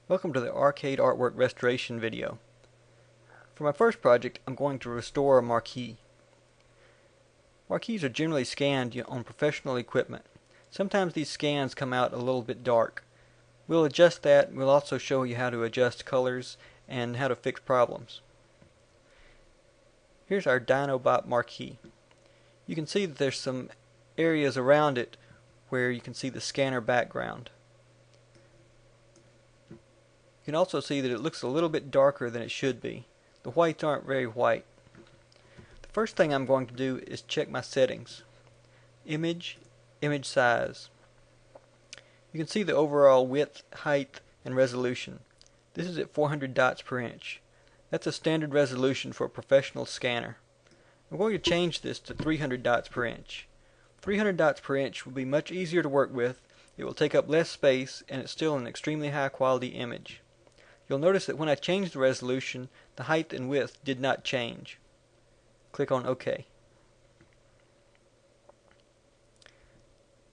Welcome to the arcade artwork restoration video. For my first project, I'm going to restore a marquee. Marquees are generally scanned on professional equipment. Sometimes these scans come out a little bit dark. We'll adjust that, and we'll also show you how to adjust colors and how to fix problems. Here's our Dinobot marquee. You can see that there's some areas around it where you can see the scanner background. You can also see that it looks a little bit darker than it should be. The whites aren't very white. The first thing I'm going to do is check my settings. Image, image size. You can see the overall width, height, and resolution. This is at 400 dots per inch. That's a standard resolution for a professional scanner. I'm going to change this to 300 dots per inch. 300 dots per inch will be much easier to work with, it will take up less space, and it's still an extremely high quality image. You'll notice that when I changed the resolution, the height and width did not change. Click on OK.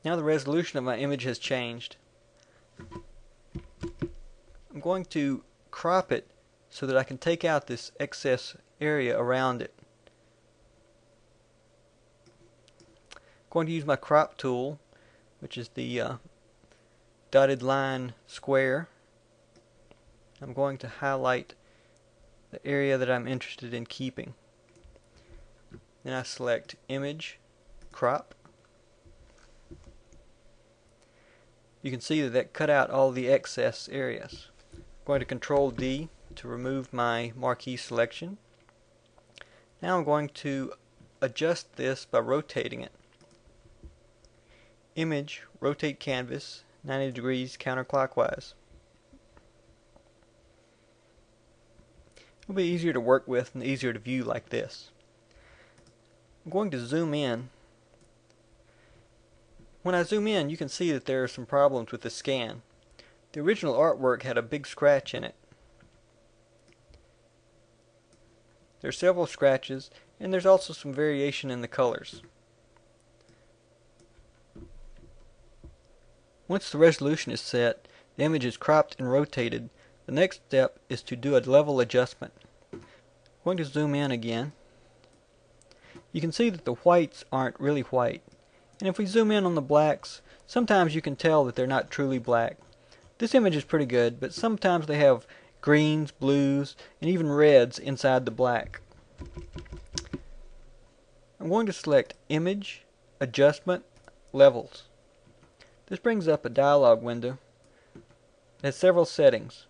Now the resolution of my image has changed. I'm going to crop it so that I can take out this excess area around it. I'm going to use my crop tool, which is the dotted line square. I'm going to highlight the area that I'm interested in keeping. Then I select Image, Crop. You can see that cut out all the excess areas. I'm going to Control D to remove my marquee selection. Now I'm going to adjust this by rotating it. Image, rotate canvas 90 degrees counterclockwise. It'll be easier to work with and easier to view like this. I'm going to zoom in. When I zoom in, you can see that there are some problems with the scan. The original artwork had a big scratch in it. There are several scratches, and there's also some variation in the colors. Once the resolution is set, the image is cropped and rotated. The next step is to do a level adjustment. I'm going to zoom in again. You can see that the whites aren't really white. And if we zoom in on the blacks, sometimes you can tell that they're not truly black. This image is pretty good, but sometimes they have greens, blues, and even reds inside the black. I'm going to select Image, Adjustment, Levels. This brings up a dialog window. It has several settings.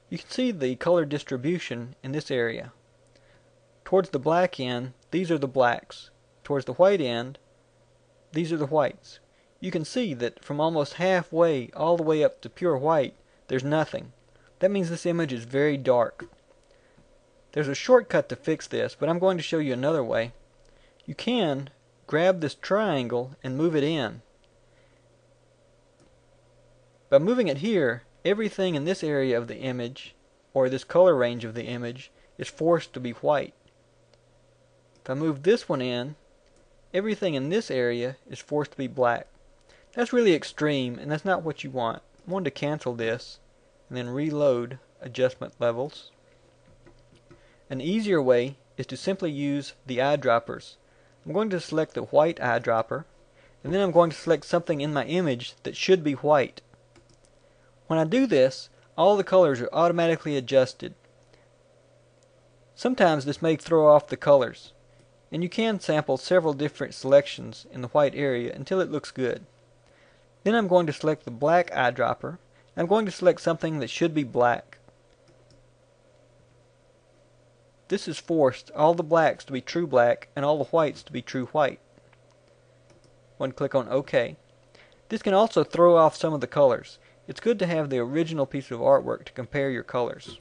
You can see the color distribution in this area. Towards the black end, these are the blacks. Towards the white end, these are the whites. You can see that from almost halfway all the way up to pure white, there's nothing. That means this image is very dark. There's a shortcut to fix this, but I'm going to show you another way. You can grab this triangle and move it in. By moving it here, everything in this area of the image, or this color range of the image, is forced to be white. If I move this one in, everything in this area is forced to be black. That's really extreme, and that's not what you want. I want to cancel this, and then reload adjustment levels. An easier way is to simply use the eyedroppers. I'm going to select the white eyedropper, and then I'm going to select something in my image that should be white. When I do this, all the colors are automatically adjusted. Sometimes this may throw off the colors, and you can sample several different selections in the white area until it looks good. Then I'm going to select the black eyedropper. I'm going to select something that should be black. This has forced all the blacks to be true black and all the whites to be true white. I'm going to click on OK. This can also throw off some of the colors. It's good to have the original piece of artwork to compare your colors.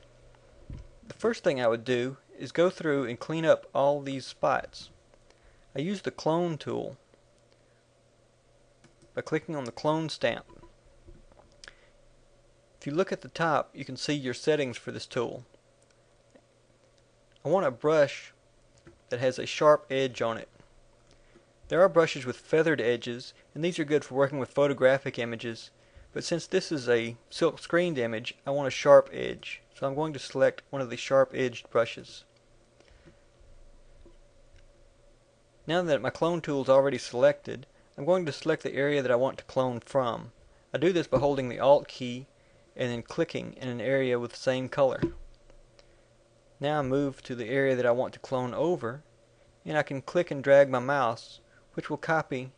The first thing I would do is go through and clean up all these spots. I use the clone tool by clicking on the clone stamp. If you look at the top, you can see your settings for this tool. I want a brush that has a sharp edge on it. There are brushes with feathered edges, and these are good for working with photographic images, But since this is a silk screened image, I want a sharp edge. So I'm going to select one of the sharp edged brushes. Now that my clone tool is already selected, I'm going to select the area that I want to clone from. I do this by holding the Alt key and then clicking in an area with the same color. Now I move to the area that I want to clone over, and I can click and drag my mouse, which will copy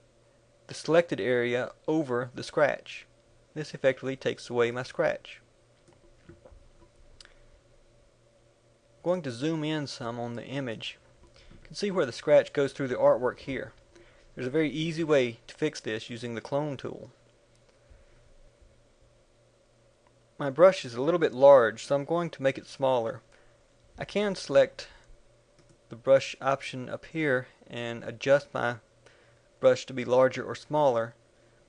the selected area over the scratch. This effectively takes away my scratch. I'm going to zoom in some on the image. You can see where the scratch goes through the artwork here. There's a very easy way to fix this using the clone tool. My brush is a little bit large, so I'm going to make it smaller. I can select the brush option up here and adjust my brush to be larger or smaller,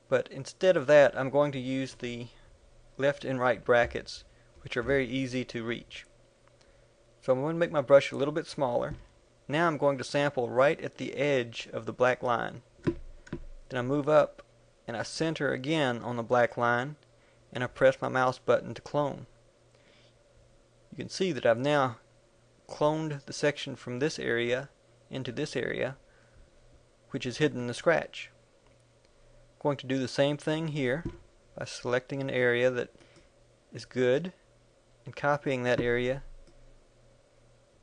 but instead of that I'm going to use the left and right brackets, which are very easy to reach. So I'm going to make my brush a little bit smaller. Now I'm going to sample right at the edge of the black line. Then I move up and I center again on the black line, and I press my mouse button to clone. You can see that I've now cloned the section from this area into this area, which is hidden in the scratch. I'm going to do the same thing here by selecting an area that is good and copying that area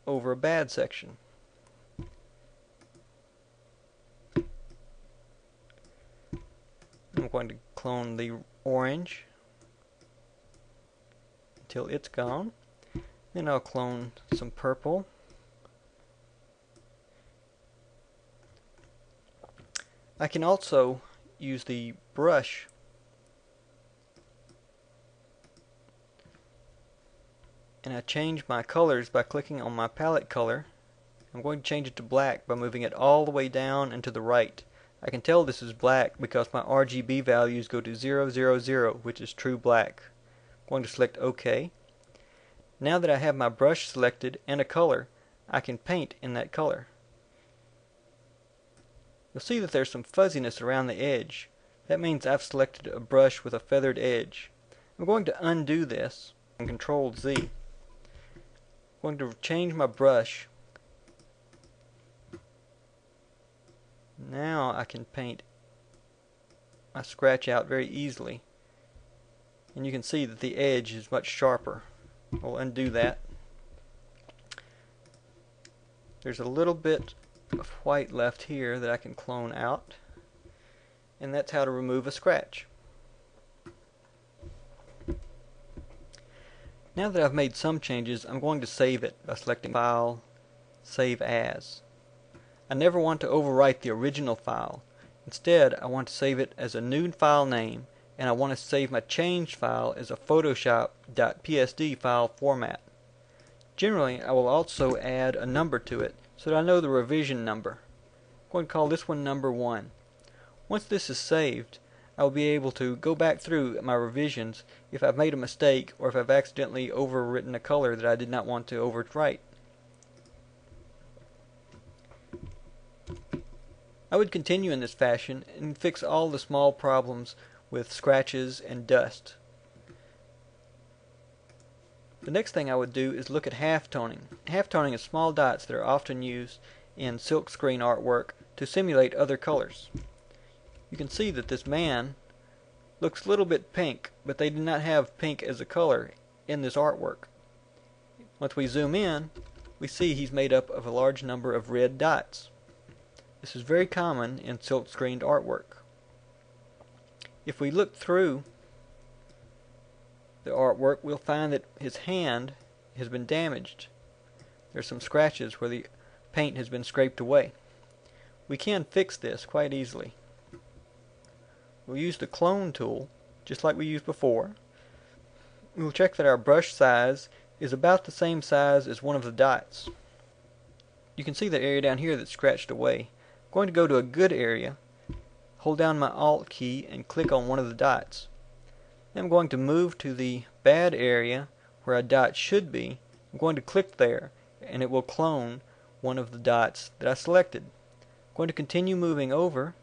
over a bad section. I'm going to clone the orange until it's gone. Then I'll clone some purple. I can also use the brush and I change my colors by clicking on my palette color. I'm going to change it to black by moving it all the way down and to the right. I can tell this is black because my RGB values go to 000, which is true black. I'm going to select OK. Now that I have my brush selected and a color, I can paint in that color. You'll see that there's some fuzziness around the edge. That means I've selected a brush with a feathered edge. I'm going to undo this and Control Z. I'm going to change my brush. Now I can paint my scratch out very easily. And you can see that the edge is much sharper. We'll undo that. There's a little bit of white left here that I can clone out. And that's how to remove a scratch. Now that I've made some changes, I'm going to save it by selecting File, Save As. I never want to overwrite the original file. Instead, I want to save it as a new file name, and I want to save my changed file as a Photoshop.psd file format. Generally, I will also add a number to it so that I know the revision number. I'm going to call this one number 1. Once this is saved, I will be able to go back through my revisions if I've made a mistake or if I've accidentally overwritten a color that I did not want to overwrite. I would continue in this fashion and fix all the small problems with scratches and dust. The next thing I would do is look at halftoning. Halftoning is small dots that are often used in silkscreen artwork to simulate other colors. You can see that this man looks a little bit pink, but they do not have pink as a color in this artwork. Once we zoom in, we see he's made up of a large number of red dots. This is very common in silk-screened artwork. If we look through the artwork, we'll find that his hand has been damaged. There's some scratches where the paint has been scraped away. We can fix this quite easily. We'll use the clone tool, just like we used before. We'll check that our brush size is about the same size as one of the dots. You can see the area down here that's scratched away. I'm going to go to a good area, hold down my Alt key and click on one of the dots. Then I'm going to move to the bad area where a dot should be. I'm going to click there and it will clone one of the dots that I selected. I'm going to continue moving over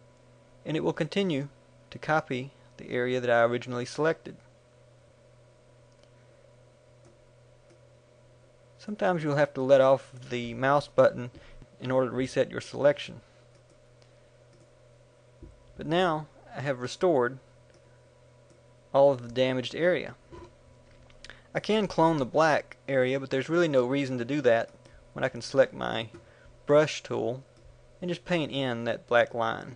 and it will continue to copy the area that I originally selected. Sometimes you'll have to let off the mouse button in order to reset your selection. But now I have restored all of the damaged area. I can clone the black area, but there's really no reason to do that when I can select my brush tool and just paint in that black line.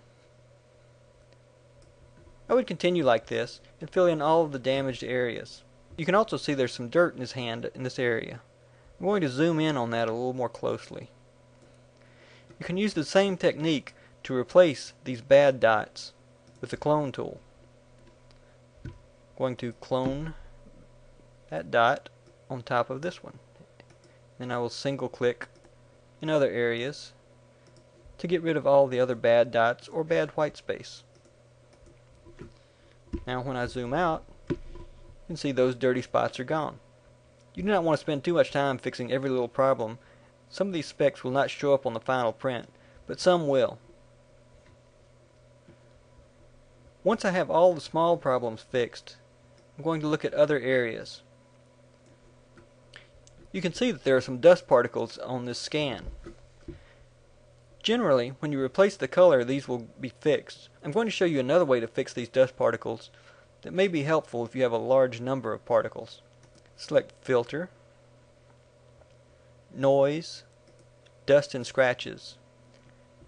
I would continue like this and fill in all of the damaged areas. You can also see there's some dirt in his hand in this area. I'm going to zoom in on that a little more closely. You can use the same technique to replace these bad dots with the clone tool. I'm going to clone that dot on top of this one. Then I will single click in other areas to get rid of all the other bad dots or bad white space. Now when I zoom out, you can see those dirty spots are gone. You do not want to spend too much time fixing every little problem. Some of these specks will not show up on the final print, but some will. Once I have all the small problems fixed, I'm going to look at other areas. You can see that there are some dust particles on this scan. Generally, when you replace the color, these will be fixed. I'm going to show you another way to fix these dust particles that may be helpful if you have a large number of particles. Select Filter, Noise, Dust and Scratches.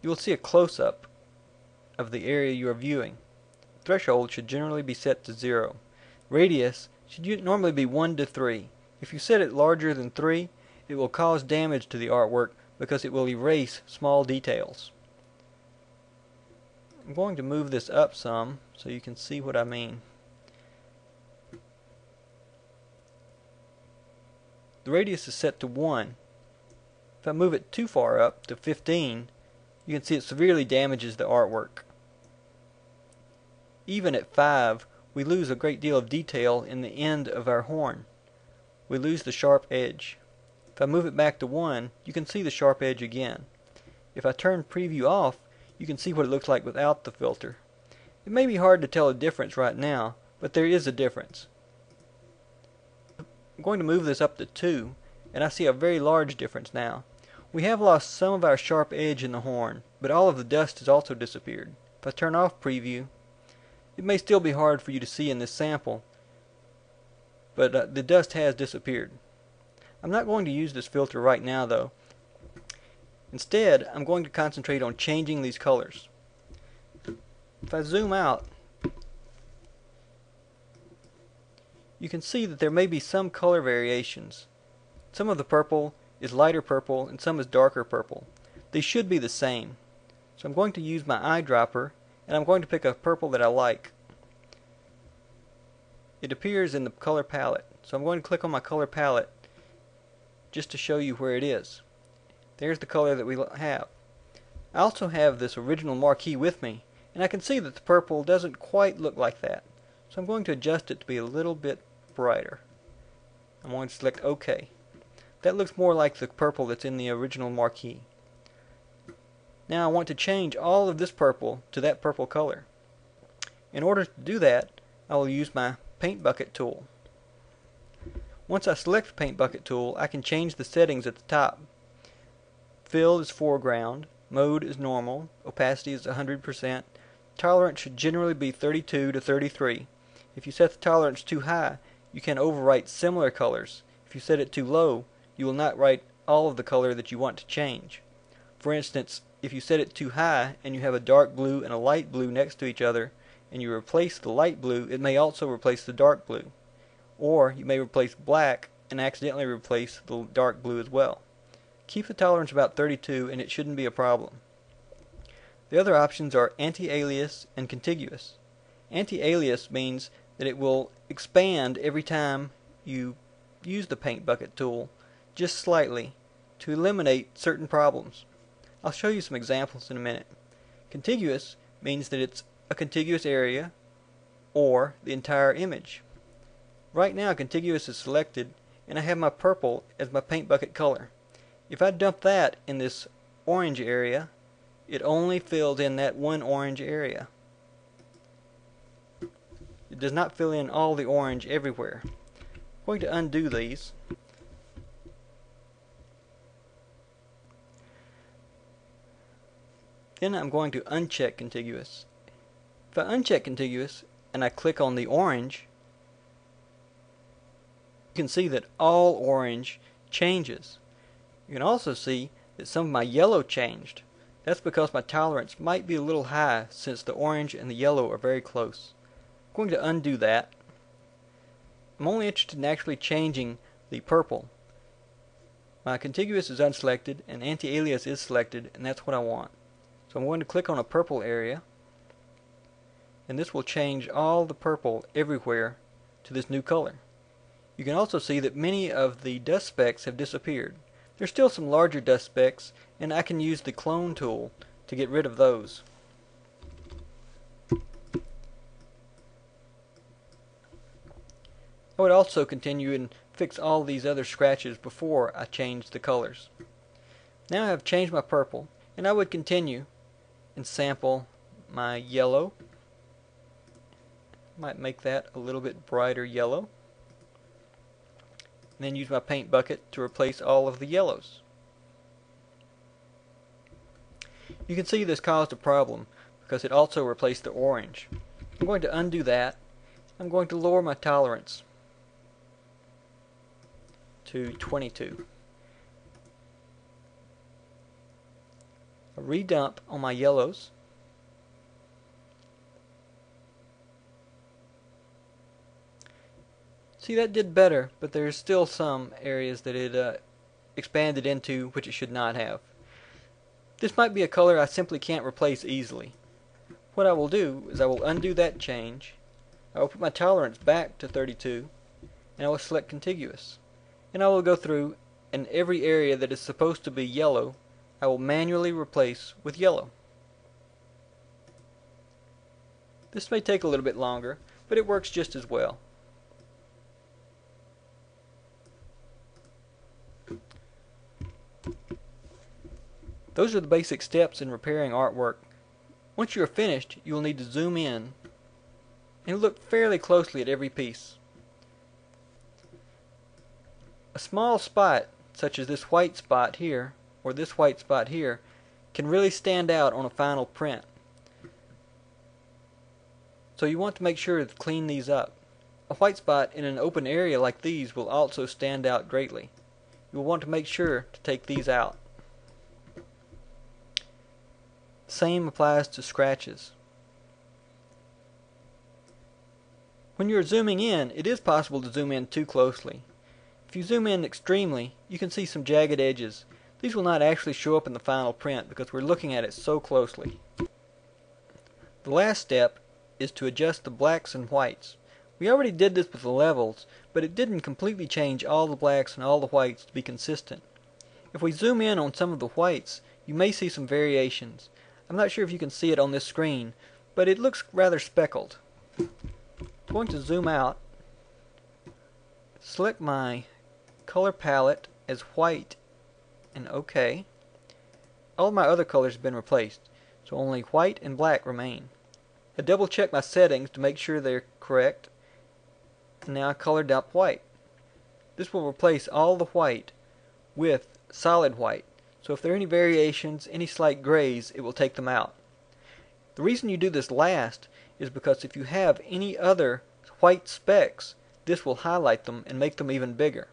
You will see a close-up of the area you are viewing. Threshold should generally be set to 0. Radius should normally be 1 to 3. If you set it larger than 3, it will cause damage to the artwork because it will erase small details. I'm going to move this up some so you can see what I mean. The radius is set to 1. If I move it too far up to 15, you can see it severely damages the artwork. Even at 5, we lose a great deal of detail in the end of our horn. We lose the sharp edge. If I move it back to 1, you can see the sharp edge again. If I turn preview off, you can see what it looks like without the filter. It may be hard to tell a difference right now, but there is a difference. I'm going to move this up to 2, and I see a very large difference now. We have lost some of our sharp edge in the horn, but all of the dust has also disappeared. If I turn off preview, it may still be hard for you to see in this sample, but the dust has disappeared. I'm not going to use this filter right now though. Instead, I'm going to concentrate on changing these colors. If I zoom out, you can see that there may be some color variations. Some of the purple is lighter purple and some is darker purple. They should be the same. So I'm going to use my eyedropper and I'm going to pick a purple that I like. It appears in the color palette. So I'm going to click on my color palette just to show you where it is. There's the color that we have. I also have this original marquee with me, and I can see that the purple doesn't quite look like that. So I'm going to adjust it to be a little bit brighter. I'm going to select OK. That looks more like the purple that's in the original marquee. Now I want to change all of this purple to that purple color. In order to do that, I will use my paint bucket tool. Once I select the paint bucket tool, I can change the settings at the top. Fill is foreground, mode is normal, opacity is 100%, tolerance should generally be 32 to 33. If you set the tolerance too high, you can overwrite similar colors. If you set it too low, you will not write all of the color that you want to change. For instance, if you set it too high and you have a dark blue and a light blue next to each other, and you replace the light blue, it may also replace the dark blue. Or you may replace black and accidentally replace the dark blue as well. Keep the tolerance about 32 and it shouldn't be a problem. The other options are anti-alias and contiguous. Anti-alias means that it will expand every time you use the paint bucket tool, just slightly, to eliminate certain problems. I'll show you some examples in a minute. Contiguous means that it's a contiguous area or the entire image. Right now contiguous is selected and I have my purple as my paint bucket color. If I dump that in this orange area, it only fills in that one orange area. It does not fill in all the orange everywhere. I'm going to undo these. Then I'm going to uncheck Contiguous. If I uncheck Contiguous and I click on the orange, you can see that all orange changes. You can also see that some of my yellow changed. That's because my tolerance might be a little high since the orange and the yellow are very close. I'm going to undo that. I'm only interested in actually changing the purple. My Contiguous is unselected and anti-alias is selected, and that's what I want. So I'm going to click on a purple area, and this will change all the purple everywhere to this new color. You can also see that many of the dust specks have disappeared. There's still some larger dust specks, and I can use the clone tool to get rid of those. I would also continue and fix all these other scratches before I change the colors. Now I have changed my purple, and I would continue and sample my yellow. Might make that a little bit brighter yellow. And then use my paint bucket to replace all of the yellows. You can see this caused a problem because it also replaced the orange. I'm going to undo that. I'm going to lower my tolerance to 22. A redump on my yellows. See, that did better, but there's still some areas that it expanded into which it should not have. This might be a color I simply can't replace easily. What I will do is I will undo that change. I will put my tolerance back to 32, and I will select Contiguous. And I will go through, and every area that is supposed to be yellow I will manually replace with yellow. This may take a little bit longer, but it works just as well. Those are the basic steps in repairing artwork. Once you are finished, you will need to zoom in and look fairly closely at every piece. A small spot, such as this white spot here, or this white spot here, can really stand out on a final print. So you want to make sure to clean these up. A white spot in an open area like these will also stand out greatly. You will want to make sure to take these out. Same applies to scratches. When you are zooming in, it is possible to zoom in too closely. If you zoom in extremely, you can see some jagged edges. These will not actually show up in the final print because we're looking at it so closely. The last step is to adjust the blacks and whites. We already did this with the levels, but it didn't completely change all the blacks and all the whites to be consistent. If we zoom in on some of the whites, you may see some variations. I'm not sure if you can see it on this screen, but it looks rather speckled. I'm going to zoom out, select my color palette as white, and OK. All my other colors have been replaced, so only white and black remain. I double check my settings to make sure they're correct, and now I colored up white. This will replace all the white with solid white. So if there are any variations, any slight grays, it will take them out. The reason you do this last is because if you have any other white specks, this will highlight them and make them even bigger.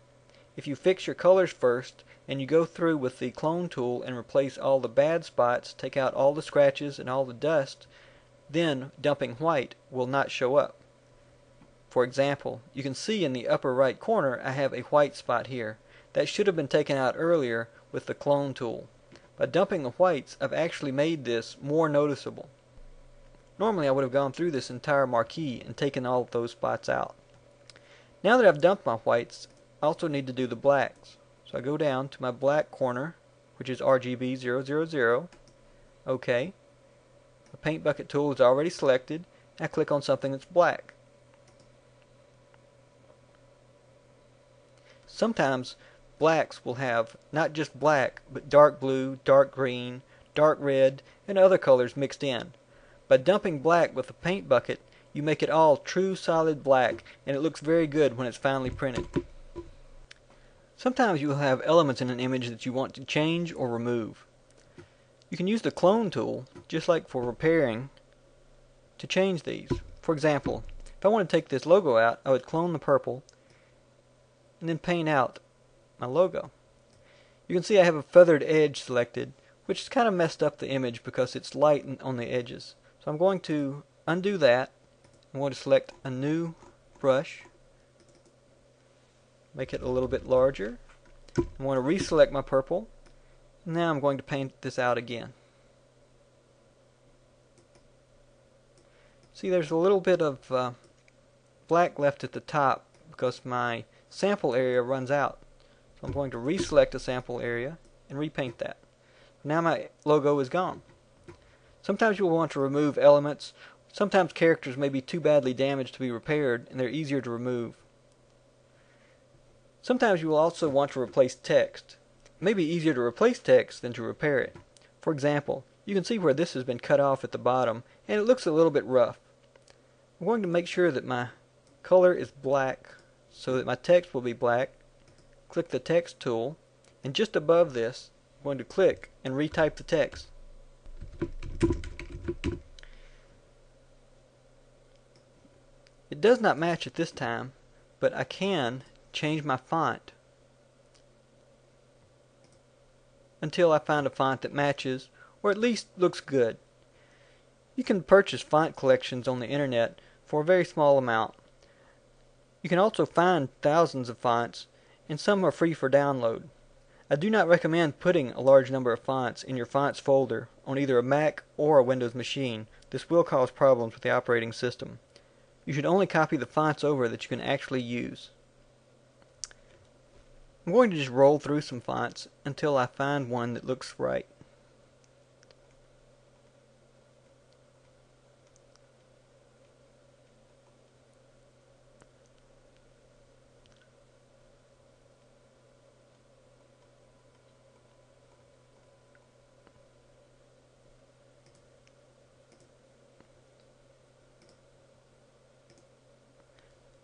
If you fix your colors first and you go through with the clone tool and replace all the bad spots, take out all the scratches and all the dust, then dumping white will not show up. For example, you can see in the upper right corner I have a white spot here. That should have been taken out earlier with the clone tool. By dumping the whites, I've actually made this more noticeable. Normally I would have gone through this entire marquee and taken all of those spots out. Now that I've dumped my whites, I also need to do the blacks. So I go down to my black corner, which is RGB 000. OK. The paint bucket tool is already selected. I click on something that's black. Sometimes blacks will have not just black, but dark blue, dark green, dark red, and other colors mixed in. By dumping black with the paint bucket, you make it all true solid black, and it looks very good when it's finally printed. Sometimes you will have elements in an image that you want to change or remove. You can use the clone tool, just like for repairing, to change these. For example, if I want to take this logo out, I would clone the purple and then paint out my logo. You can see I have a feathered edge selected, which is kind of messed up the image because it's light on the edges. So I'm going to undo that. I'm going to select a new brush, make it a little bit larger. I'm going to reselect my purple. Now I'm going to paint this out again. See, there's a little bit of black left at the top because my sample area runs out. So I'm going to reselect a sample area and repaint that. Now my logo is gone. Sometimes you'll want to remove elements. Sometimes characters may be too badly damaged to be repaired, and they're easier to remove. Sometimes you will also want to replace text. It may be easier to replace text than to repair it. For example, you can see where this has been cut off at the bottom, and it looks a little bit rough. I'm going to make sure that my color is black so that my text will be black. Click the text tool, and just above this, I'm going to click and retype the text. It does not match at this time, but I can change my font until I find a font that matches or at least looks good. You can purchase font collections on the internet for a very small amount. You can also find thousands of fonts, and some are free for download. I do not recommend putting a large number of fonts in your fonts folder on either a Mac or a Windows machine. This will cause problems with the operating system. You should only copy the fonts over that you can actually use. I'm going to just roll through some fonts until I find one that looks right.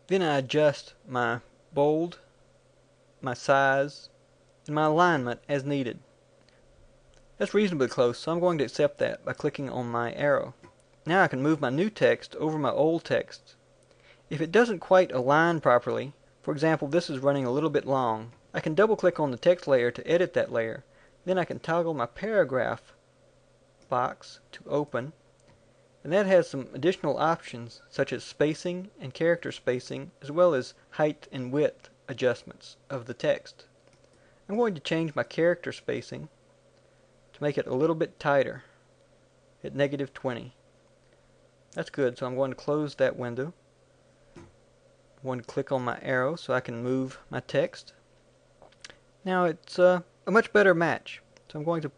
Then I adjust my bold, my size, and my alignment as needed. That's reasonably close, so I'm going to accept that by clicking on my arrow. Now I can move my new text over my old text. If it doesn't quite align properly, for example this is running a little bit long, I can double click on the text layer to edit that layer. Then I can toggle my paragraph box to open, and that has some additional options such as spacing and character spacing, as well as height and width adjustments of the text. I'm going to change my character spacing to make it a little bit tighter at -20. That's good, so I'm going to close that window. I'm going to click on my arrow so I can move my text. Now it's a much better match. So I'm going to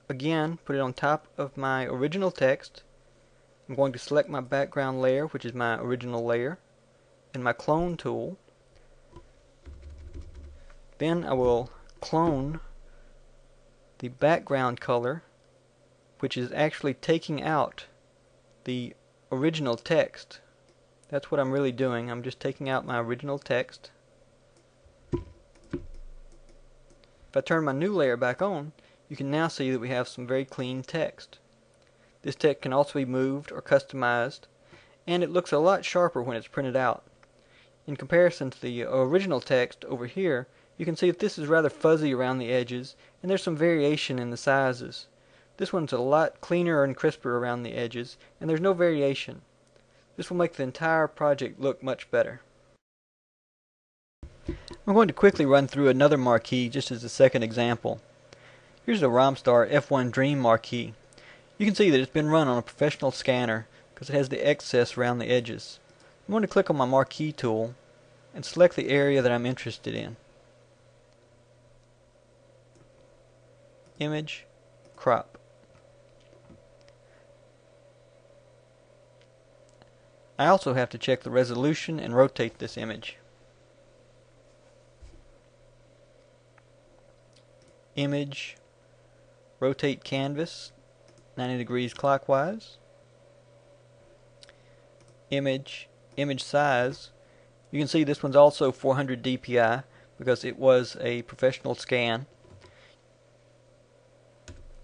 again put it on top of my original text. I'm going to select my background layer, which is my original layer, and my clone tool. Then I will clone the background color, which is actually taking out the original text. That's what I'm really doing. I'm just taking out my original text. If I turn my new layer back on, you can now see that we have some very clean text. This text can also be moved or customized, and it looks a lot sharper when it's printed out. In comparison to the original text over here, you can see that this is rather fuzzy around the edges, and there's some variation in the sizes. This one's a lot cleaner and crisper around the edges, and there's no variation. This will make the entire project look much better. I'm going to quickly run through another marquee just as a second example. Here's a Romstar F1 Dream marquee. You can see that it's been run on a professional scanner because it has the excess around the edges. I'm going to click on my marquee tool and select the area that I'm interested in. Image, crop. I also have to check the resolution and rotate this image. Image, rotate canvas 90 degrees clockwise. image, image size. You can see this one's also 400 dpi because it was a professional scan.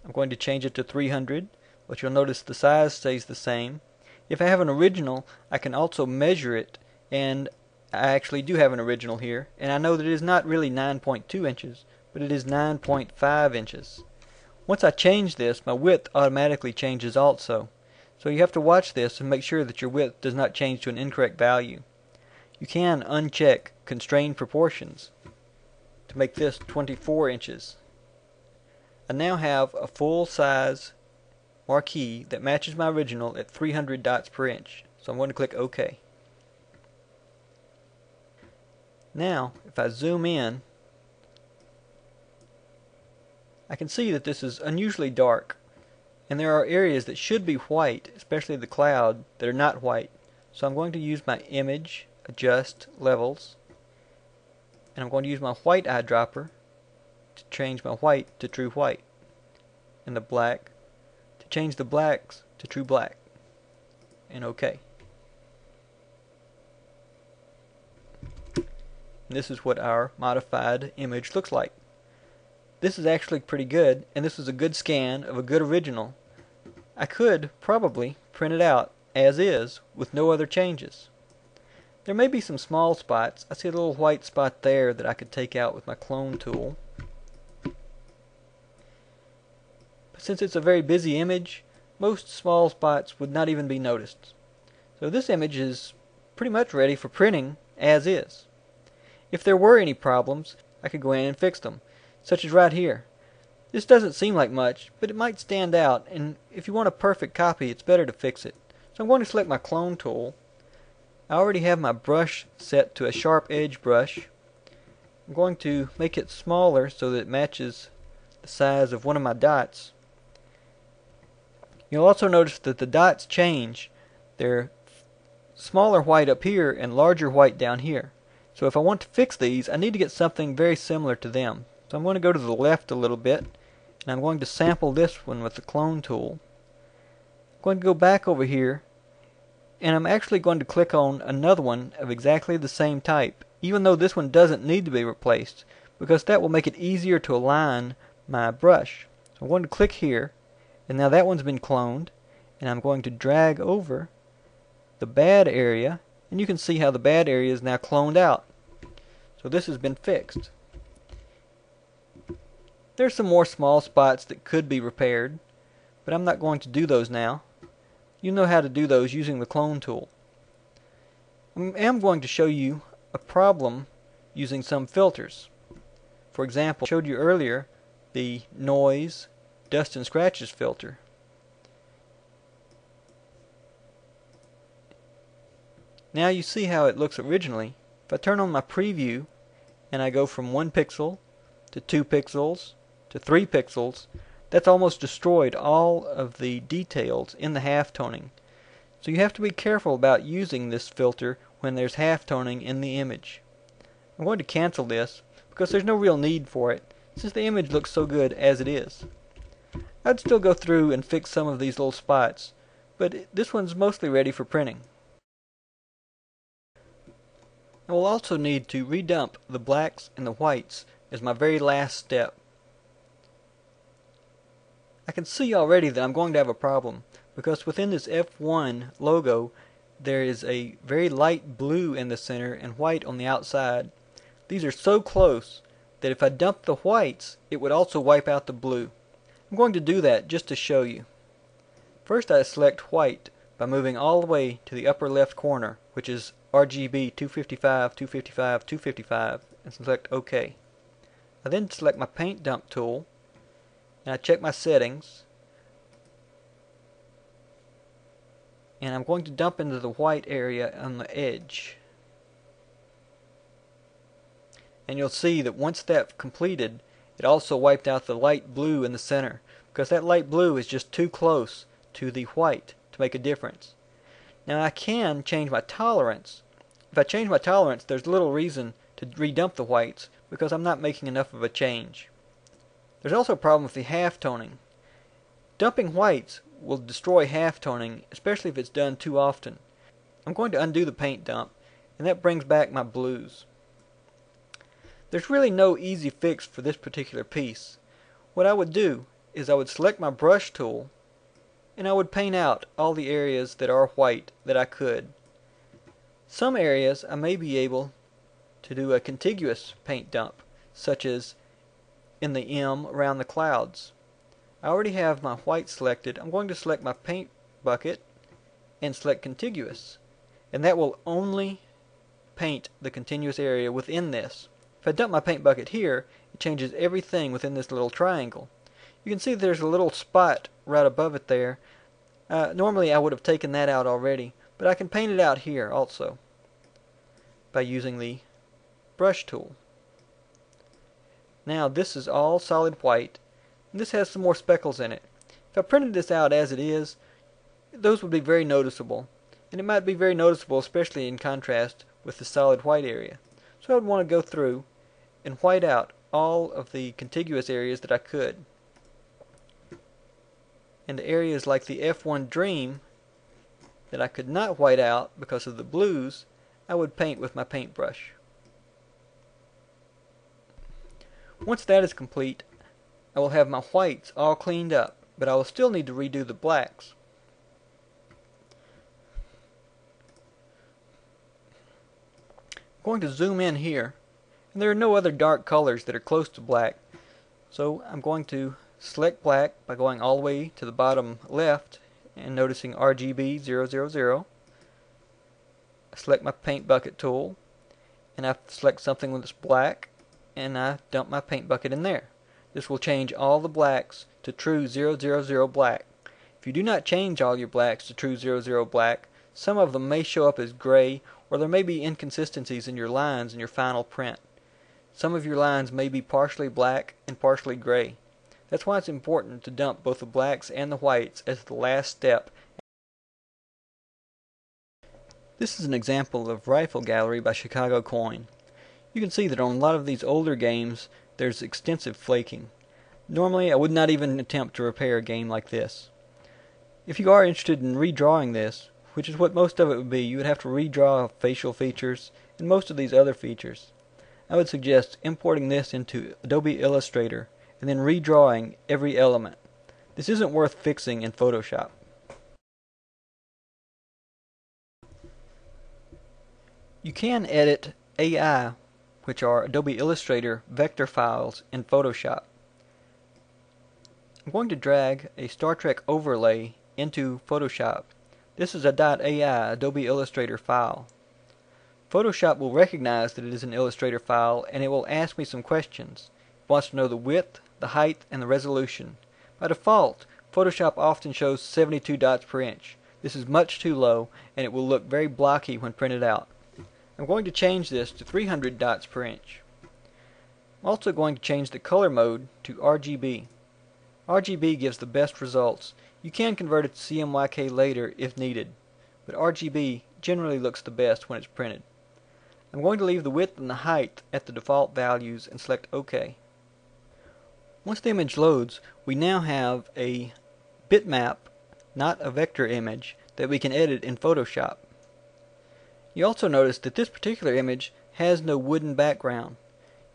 I'm going to change it to 300, but you'll notice the size stays the same. If I have an original, I can also measure it, and I actually do have an original here, and I know that it is not really 9.2 inches, but it is 9.5 inches. Once I change this, my width automatically changes also. So you have to watch this and make sure that your width does not change to an incorrect value. You can uncheck Constrain Proportions to make this 24 inches. I now have a full size marquee that matches my original at 300 dots per inch. So I'm going to click OK. Now, if I zoom in, I can see that this is unusually dark, and there are areas that should be white, especially the cloud, that are not white. So I'm going to use my image, adjust levels, and I'm going to use my white eyedropper to change my white to true white, and the black to change the blacks to true black, and OK. And this is what our modified image looks like. This is actually pretty good, and this is a good scan of a good original. I could probably print it out as is with no other changes. There may be some small spots. I see a little white spot there that I could take out with my clone tool. But since it's a very busy image, most small spots would not even be noticed. So this image is pretty much ready for printing as is. If there were any problems, I could go in and fix them, such as right here. This doesn't seem like much, but it might stand out, and if you want a perfect copy, it's better to fix it. So I'm going to select my clone tool. I already have my brush set to a sharp edge brush. I'm going to make it smaller so that it matches the size of one of my dots. You'll also notice that the dots change. They're smaller white up here and larger white down here. So if I want to fix these, I need to get something very similar to them. So I'm going to go to the left a little bit, and I'm going to sample this one with the clone tool. I'm going to go back over here, and I'm actually going to click on another one of exactly the same type, even though this one doesn't need to be replaced, because that will make it easier to align my brush. So I'm going to click here, and now that one's been cloned, and I'm going to drag over the bad area, and you can see how the bad area is now cloned out. So this has been fixed. There's some more small spots that could be repaired, but I'm not going to do those now. You know how to do those using the clone tool. I am going to show you a problem using some filters. For example, I showed you earlier the noise, dust and scratches filter. Now you see how it looks originally. If I turn on my preview and I go from 1 pixel to 2 pixels to 3 pixels, that's almost destroyed all of the details in the halftoning. So you have to be careful about using this filter when there's halftoning in the image. I'm going to cancel this because there's no real need for it since the image looks so good as it is. I'd still go through and fix some of these little spots, but this one's mostly ready for printing. I will also need to redump the blacks and the whites as my very last step. I can see already that I'm going to have a problem because within this F1 logo there is a very light blue in the center and white on the outside. These are so close that if I dump the whites it would also wipe out the blue. I'm going to do that just to show you. First I select white by moving all the way to the upper left corner, which is RGB 255, 255, 255, and select OK. I then select my paint dump tool and I check my settings, and I'm going to dump into the white area on the edge. And you'll see that once that's completed, it also wiped out the light blue in the center, because that light blue is just too close to the white to make a difference. Now I can change my tolerance. If I change my tolerance, there's little reason to redump the whites because I'm not making enough of a change. There's also a problem with the halftoning. Dumping whites will destroy halftoning, especially if it's done too often. I'm going to undo the paint dump, and that brings back my blues. There's really no easy fix for this particular piece. What I would do is I would select my brush tool, and I would paint out all the areas that are white that I could. Some areas I may be able to do a contiguous paint dump, such as in the M around the clouds. I already have my white selected. I'm going to select my paint bucket and select contiguous, and that will only paint the continuous area within this. If I dump my paint bucket here, it changes everything within this little triangle. You can see there's a little spot right above it there. Normally I would have taken that out already, but I can paint it out here also by using the brush tool. Now this is all solid white, and this has some more speckles in it. If I printed this out as it is, those would be very noticeable, and it might be very noticeable especially in contrast with the solid white area. So I would want to go through and white out all of the contiguous areas that I could. And the areas like the F1 Dream that I could not white out because of the blues, I would paint with my paintbrush. Once that is complete, I will have my whites all cleaned up, but I will still need to redo the blacks. I'm going to zoom in here, and there are no other dark colors that are close to black, so I'm going to select black by going all the way to the bottom left and noticing RGB 000. I select my paint bucket tool, and I select something that's black, and I dump my paint bucket in there. This will change all the blacks to true 000 black. If you do not change all your blacks to true 00 black, some of them may show up as gray, or there may be inconsistencies in your lines in your final print. Some of your lines may be partially black and partially gray. That's why it's important to dump both the blacks and the whites as the last step. This is an example of Rifle Gallery by Chicago Coin. You can see that on a lot of these older games there's extensive flaking. Normally I would not even attempt to repair a game like this. If you are interested in redrawing this, which is what most of it would be, you would have to redraw facial features and most of these other features. I would suggest importing this into Adobe Illustrator and then redrawing every element. This isn't worth fixing in Photoshop. You can edit AI, which are Adobe Illustrator vector files in Photoshop. I'm going to drag a Star Trek overlay into Photoshop. This is a .ai Adobe Illustrator file. Photoshop will recognize that it is an Illustrator file, and it will ask me some questions. It wants to know the width, the height, and the resolution. By default, Photoshop often shows 72 dots per inch. This is much too low, and it will look very blocky when printed out. I'm going to change this to 300 dots per inch. I'm also going to change the color mode to RGB. RGB gives the best results. You can convert it to CMYK later if needed, but RGB generally looks the best when it's printed. I'm going to leave the width and the height at the default values and select OK. Once the image loads, we now have a bitmap, not a vector image, that we can edit in Photoshop. You also notice that this particular image has no wooden background.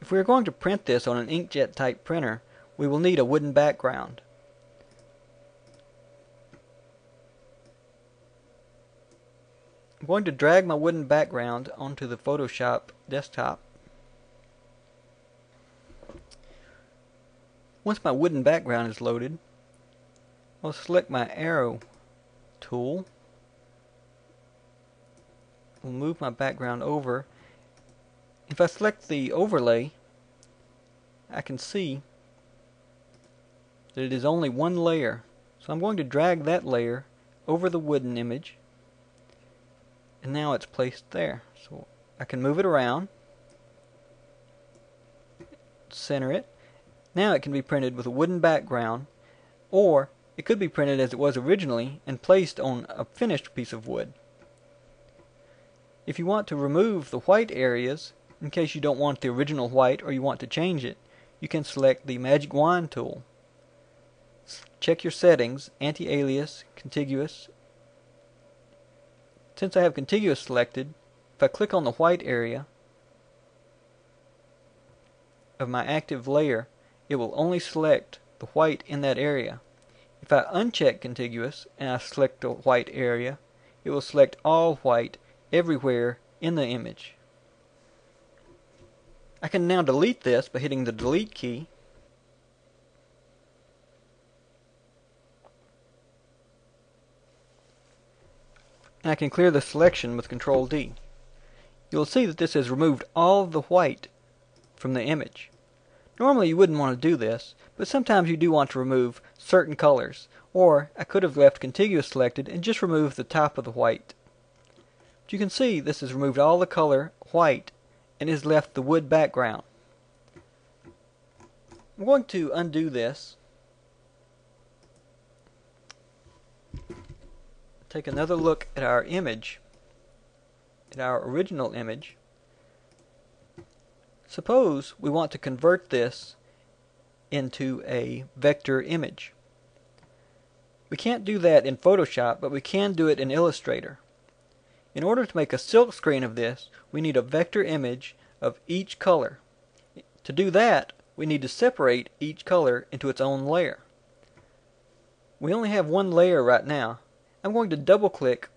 If we are going to print this on an inkjet type printer, we will need a wooden background. I'm going to drag my wooden background onto the Photoshop desktop. Once my wooden background is loaded, I'll select my arrow tool. I'll move my background over. If I select the overlay, I can see that it is only one layer. So I'm going to drag that layer over the wooden image, and now it's placed there. So I can move it around, center it. Now it can be printed with a wooden background, or it could be printed as it was originally and placed on a finished piece of wood. If you want to remove the white areas, in case you don't want the original white or you want to change it, you can select the magic wand tool. Check your settings, anti-alias, contiguous, Since I have Contiguous selected, if I click on the white area of my active layer, it will only select the white in that area. If I uncheck Contiguous and I select the white area, it will select all white everywhere in the image. I can now delete this by hitting the delete key. And I can clear the selection with Control D. You will see that this has removed all of the white from the image. Normally you wouldn't want to do this, but sometimes you do want to remove certain colors, or I could have left Contiguous selected and just removed the top of the white. But you can see this has removed all the color white and has left the wood background. I'm going to undo this. Take another look at our image, at our original image. Suppose we want to convert this into a vector image. We can't do that in Photoshop, but we can do it in Illustrator. In order to make a silk screen of this, we need a vector image of each color. To do that, we need to separate each color into its own layer. We only have one layer right now. I'm going to double click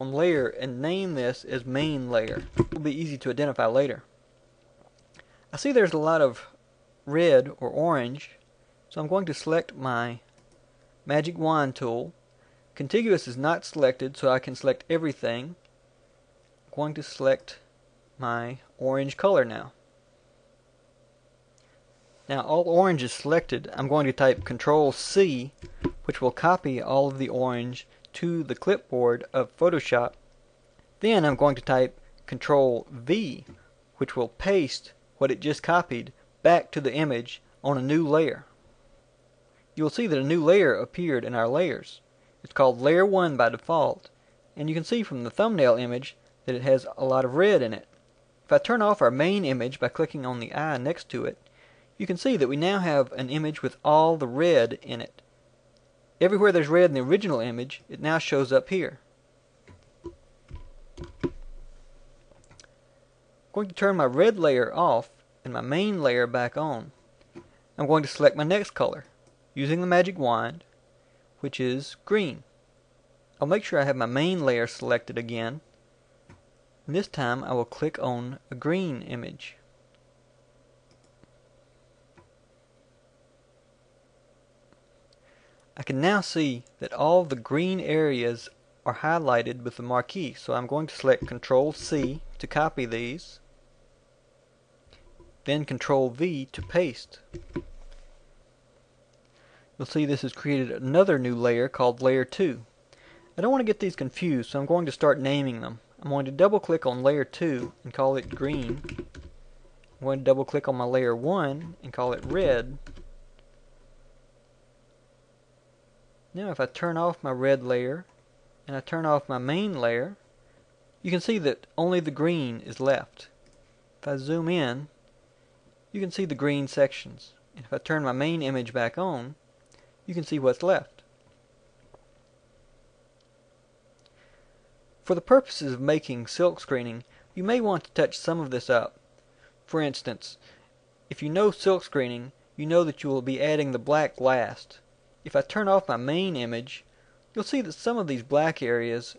on layer and name this as main layer. It will be easy to identify later. I see there's a lot of red or orange, so I'm going to select my magic wand tool. Contiguous is not selected, so I can select everything. I'm going to select my orange color now. Now all orange is selected. I'm going to type Control C, which will copy all of the orange to the clipboard of Photoshop. Then I'm going to type Control V, which will paste what it just copied back to the image on a new layer. You will see that a new layer appeared in our layers. It's called Layer 1 by default, and you can see from the thumbnail image that it has a lot of red in it. If I turn off our main image by clicking on the eye next to it, you can see that we now have an image with all the red in it. Everywhere there's red in the original image, it now shows up here. I'm going to turn my red layer off and my main layer back on. I'm going to select my next color using the magic wand, which is green. I'll make sure I have my main layer selected again, and this time I will click on a green image. I can now see that all the green areas are highlighted with the marquee, so I'm going to select Control C to copy these, then Control V to paste. You'll see this has created another new layer called Layer 2. I don't want to get these confused, so I'm going to start naming them. I'm going to double click on Layer 2 and call it green. I'm going to double click on my Layer 1 and call it red. Now if I turn off my red layer and I turn off my main layer, you can see that only the green is left. If I zoom in, you can see the green sections. And if I turn my main image back on, you can see what's left. For the purposes of making silk screening, you may want to touch some of this up. For instance, if you know silk screening, you know that you will be adding the black last. If I turn off my main image, you'll see that some of these black areas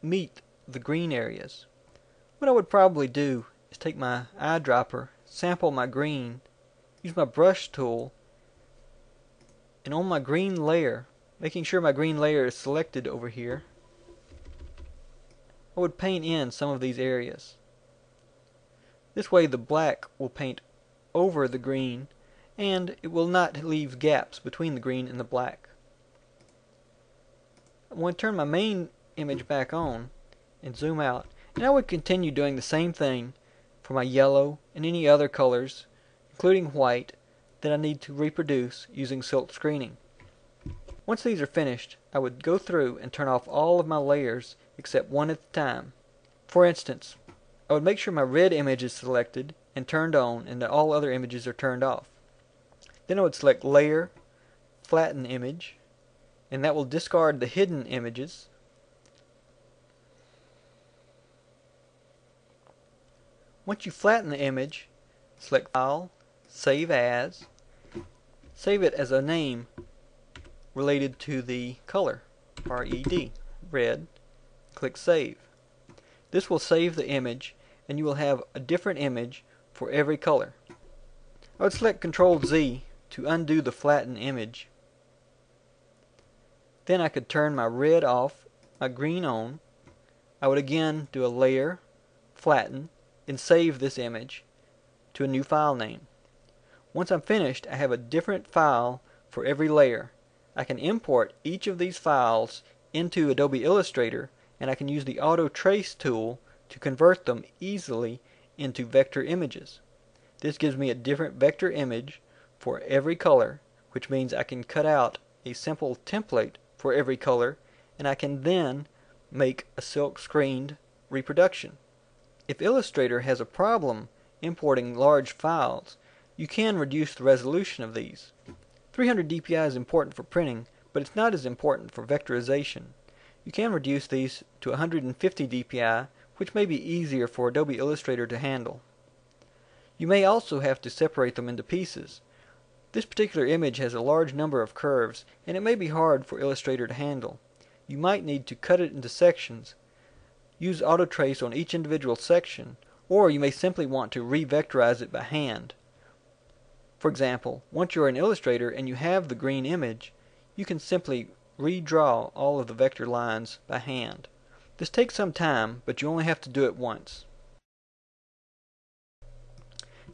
meet the green areas. What I would probably do is take my eyedropper, sample my green, use my brush tool, and on my green layer, making sure my green layer is selected over here, I would paint in some of these areas. This way the black will paint over the green, and it will not leave gaps between the green and the black. I'm going to turn my main image back on and zoom out, and I would continue doing the same thing for my yellow and any other colors, including white, that I need to reproduce using silk screening. Once these are finished, I would go through and turn off all of my layers except one at a time. For instance, I would make sure my red image is selected and turned on and that all other images are turned off. Then I would select Layer, Flatten Image, and that will discard the hidden images. Once you flatten the image, select File, Save As, save it as a name related to the color, RED, red, click Save. This will save the image and you will have a different image for every color. I would select Ctrl Z to undo the flattened image. Then I could turn my red off, my green on. I would again do a layer, flatten, and save this image to a new file name. Once I'm finished, I have a different file for every layer. I can import each of these files into Adobe Illustrator, and I can use the Auto Trace tool to convert them easily into vector images. This gives me a different vector image for every color, which means I can cut out a simple template for every color, and I can then make a silk screened reproduction. If Illustrator has a problem importing large files, you can reduce the resolution of these. 300 dpi is important for printing, but it's not as important for vectorization. You can reduce these to 150 dpi, which may be easier for Adobe Illustrator to handle. You may also have to separate them into pieces. This particular image has a large number of curves, and it may be hard for Illustrator to handle. You might need to cut it into sections. Use Auto Trace on each individual section, or you may simply want to re-vectorize it by hand. For example, once you're in Illustrator and you have the green image, you can simply redraw all of the vector lines by hand. This takes some time, but you only have to do it once.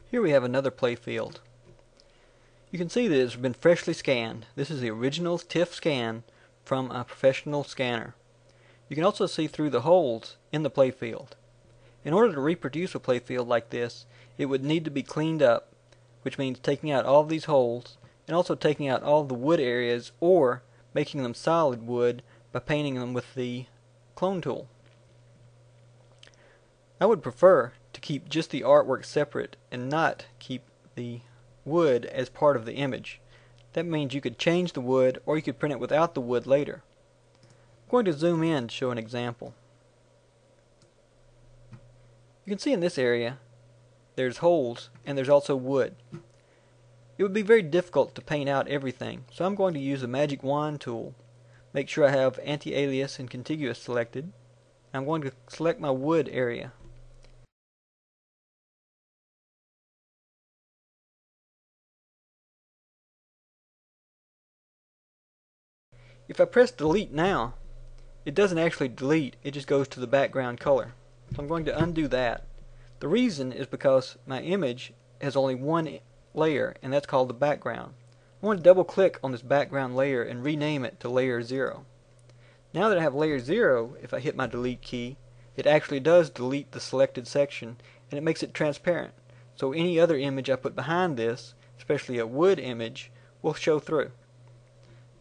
Here we have another Playfield. You can see that it's been freshly scanned. This is the original TIFF scan from a professional scanner. You can also see through the holes in the Playfield. In order to reproduce a Playfield like this, it would need to be cleaned up, which means taking out all of these holes and also taking out all of the wood areas or making them solid wood by painting them with the clone tool. I would prefer to keep just the artwork separate and not keep the wood as part of the image. That means you could change the wood or you could print it without the wood later. I'm going to zoom in to show an example. You can see in this area there's holes and there's also wood. It would be very difficult to paint out everything, so I'm going to use the magic wand tool. Make sure I have anti-alias and contiguous selected. I'm going to select my wood area. If I press delete now, it doesn't actually delete, it just goes to the background color. So I'm going to undo that. The reason is because my image has only one layer, and that's called the background. I want to double click on this background layer and rename it to layer 0. Now that I have layer 0, if I hit my delete key, it actually does delete the selected section and it makes it transparent. So any other image I put behind this, especially a wood image, will show through.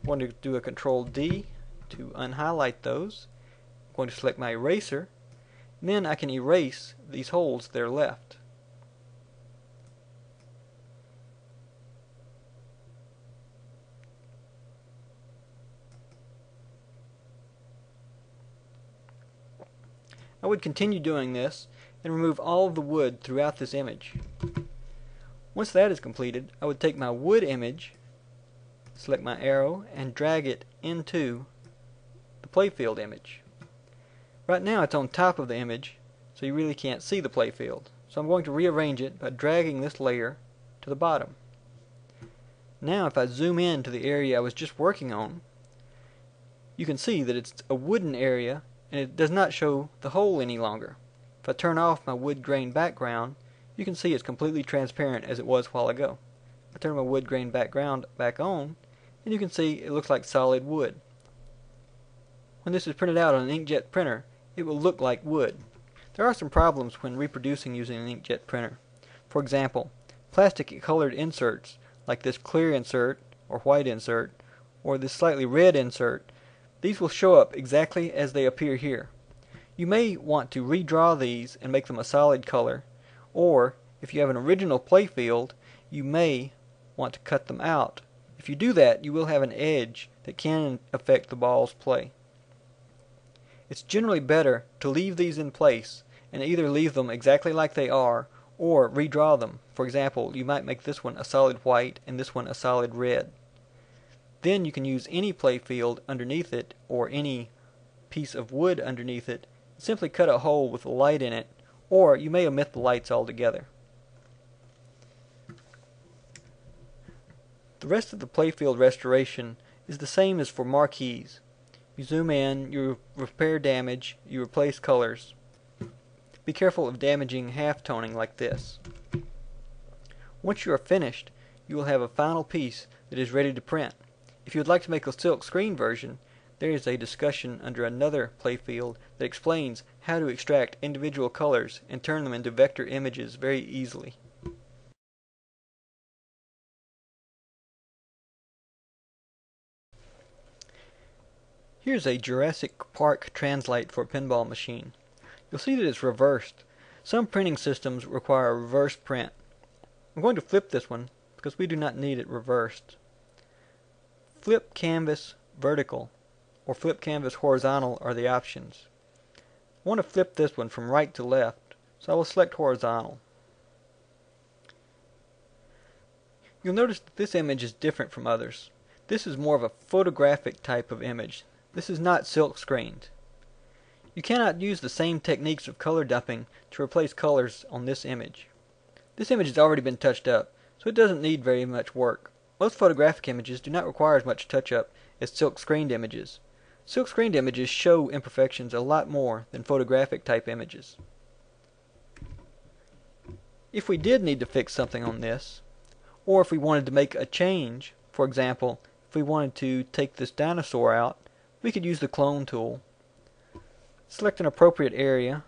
I'm going to do a Control D to unhighlight those. I'm going to select my eraser, and then I can erase these holes that are left. I would continue doing this and remove all of the wood throughout this image. Once that is completed, I would take my wood image, select my arrow, and drag it into the Playfield image. Right now it's on top of the image, so you really can't see the Playfield. So I'm going to rearrange it by dragging this layer to the bottom. Now if I zoom in to the area I was just working on, you can see that it's a wooden area and it does not show the hole any longer. If I turn off my wood grain background, you can see it's completely transparent as it was a while ago. I turn my wood grain background back on, and you can see it looks like solid wood. When this is printed out on an inkjet printer, it will look like wood. There are some problems when reproducing using an inkjet printer. For example, plastic colored inserts like this clear insert or white insert or this slightly red insert, these will show up exactly as they appear here. You may want to redraw these and make them a solid color, or if you have an original Playfield, you may want to cut them out. If you do that, you will have an edge that can affect the ball's play. It's generally better to leave these in place and either leave them exactly like they are or redraw them. For example, you might make this one a solid white and this one a solid red. Then you can use any playfield underneath it or any piece of wood underneath it, simply cut a hole with a light in it, or you may omit the lights altogether. The rest of the playfield restoration is the same as for marquees. You zoom in, you repair damage, you replace colors. Be careful of damaging halftoning like this. Once you are finished, you will have a final piece that is ready to print. If you would like to make a silk screen version, there is a discussion under another playfield that explains how to extract individual colors and turn them into vector images very easily. Here's a Jurassic Park translate for a pinball machine. You'll see that it's reversed. Some printing systems require a reverse print. I'm going to flip this one because we do not need it reversed. Flip canvas vertical or flip canvas horizontal are the options. I want to flip this one from right to left, so I will select horizontal. You'll notice that this image is different from others. This is more of a photographic type of image. This is not silk screened. You cannot use the same techniques of color dumping to replace colors on this image. This image has already been touched up, so it doesn't need very much work. Most photographic images do not require as much touch-up as silk screened images. Silk screened images show imperfections a lot more than photographic type images. If we did need to fix something on this, or if we wanted to make a change, for example, if we wanted to take this dinosaur out, we could use the clone tool. Select an appropriate area,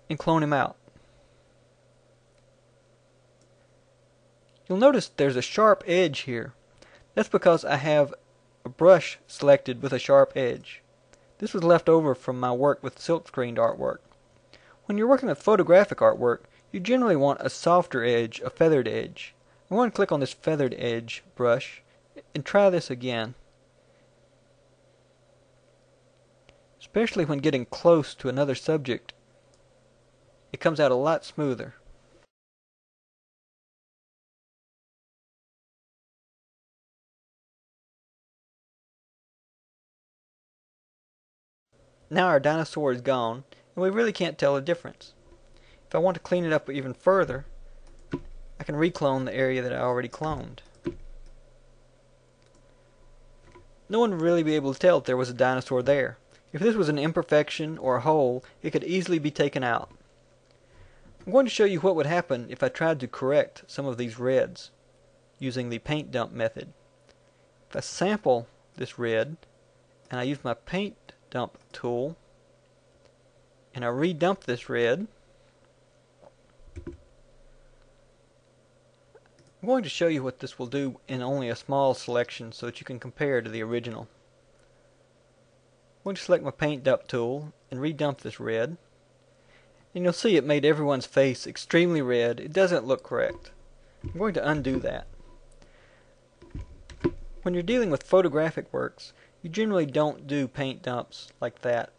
and clone him out. You'll notice there's a sharp edge here. That's because I have a brush selected with a sharp edge. This was left over from my work with silk screened artwork. When you're working with photographic artwork, you generally want a softer edge, a feathered edge. I'm going to click on this feathered edge brush and try this again. Especially when getting close to another subject, it comes out a lot smoother. Now our dinosaur is gone, and we really can't tell the difference. If I want to clean it up even further, I can reclone the area that I already cloned. No one would really be able to tell if there was a dinosaur there. If this was an imperfection or a hole, it could easily be taken out. I'm going to show you what would happen if I tried to correct some of these reds using the paint dump method. If I sample this red and I use my paint dump tool and I redump this red, I'm going to show you what this will do in only a small selection so that you can compare to the original. I'm going to select my paint dump tool and redump this red, and you'll see it made everyone's face extremely red. It doesn't look correct. I'm going to undo that. When you're dealing with photographic works, you generally don't do paint dumps like that.